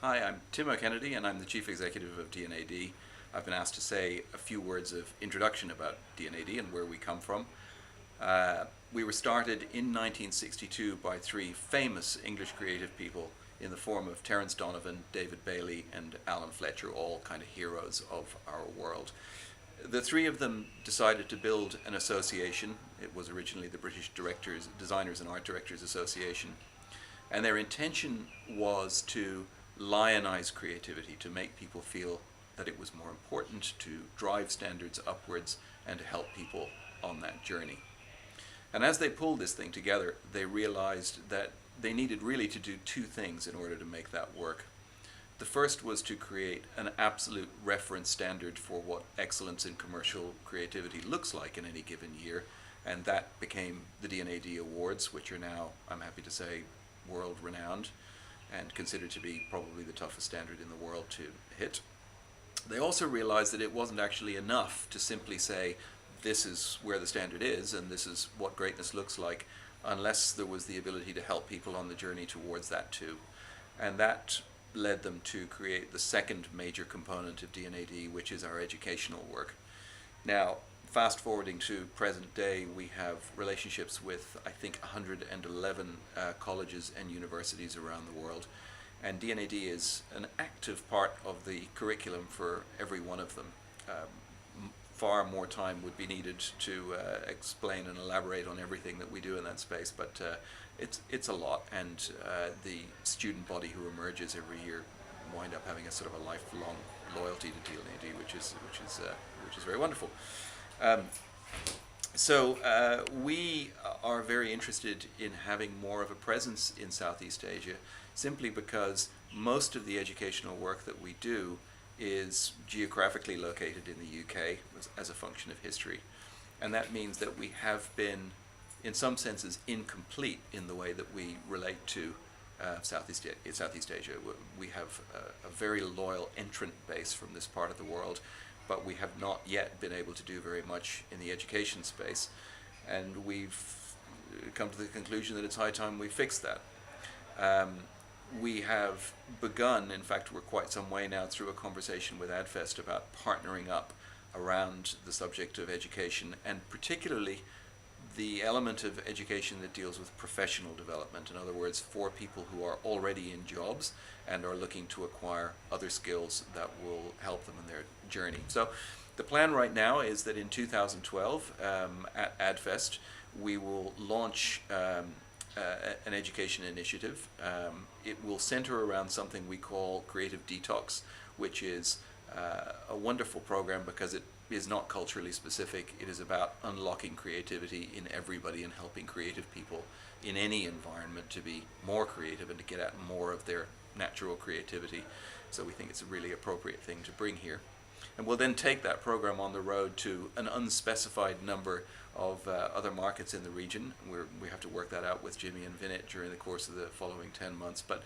Hi, I'm Tim O'Kennedy and I'm the Chief Executive of D&AD. I've been asked to say a few words of introduction about D&AD and where we come from. We were started in 1962 by three famous English creative people in the form of Terence Donovan, David Bailey and Alan Fletcher, all kind of heroes of our world. The three of them decided to build an association. It was originally the British Designers and Art Directors Association. And their intention was to lionize creativity, to make people feel that it was more important, to drive standards upwards, and to help people on that journey. And as they pulled this thing together, they realized that they needed really to do two things in order to make that work. The first was to create an absolute reference standard for what excellence in commercial creativity looks like in any given year, and that became the D&AD Awards, which are now, I'm happy to say, world-renowned and considered to be probably the toughest standard in the world to hit. They also realized that it wasn't actually enough to simply say, this is where the standard is and this is what greatness looks like, unless there was the ability to help people on the journey towards that too. And that led them to create the second major component of D&AD, which is our educational work. Now, fast forwarding to present day, we have relationships with, I think, 111 colleges and universities around the world. And D&AD is an active part of the curriculum for every one of them. Far more time would be needed to explain and elaborate on everything that we do in that space, but it's a lot, and the student body who emerges every year wind up having a sort of a lifelong loyalty to D&AD, which is very wonderful. So we are very interested in having more of a presence in Southeast Asia, simply because most of the educational work that we do is geographically located in the UK as a function of history. And that means that we have been, in some senses, incomplete in the way that we relate to Southeast Asia. We have a very loyal entrant base from this part of the world, but we have not yet been able to do very much in the education space. And we've come to the conclusion that it's high time we fix that. We have begun, in fact we're quite some way now through a conversation with ADFEST about partnering up around the subject of education, and particularly the element of education that deals with professional development. In other words, for people who are already in jobs and are looking to acquire other skills that will help them in their journey. So the plan right now is that in 2012 at ADFEST we will launch an education initiative. It will center around something we call Creative Detox, which is a wonderful program because it is not culturally specific. It is about unlocking creativity in everybody and helping creative people in any environment to be more creative and to get at more of their natural creativity. So we think it's a really appropriate thing to bring here. And we'll then take that program on the road to an unspecified number of other markets in the region. We have to work that out with Jimmy and Vinit during the course of the following 10 months. But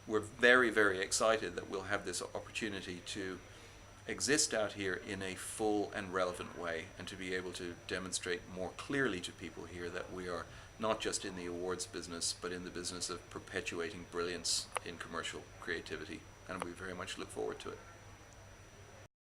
we're very, very excited that we'll have this opportunity to exist out here in a full and relevant way, and to be able to demonstrate more clearly to people here that we are not just in the awards business, but in the business of perpetuating brilliance in commercial creativity. And we very much look forward to it.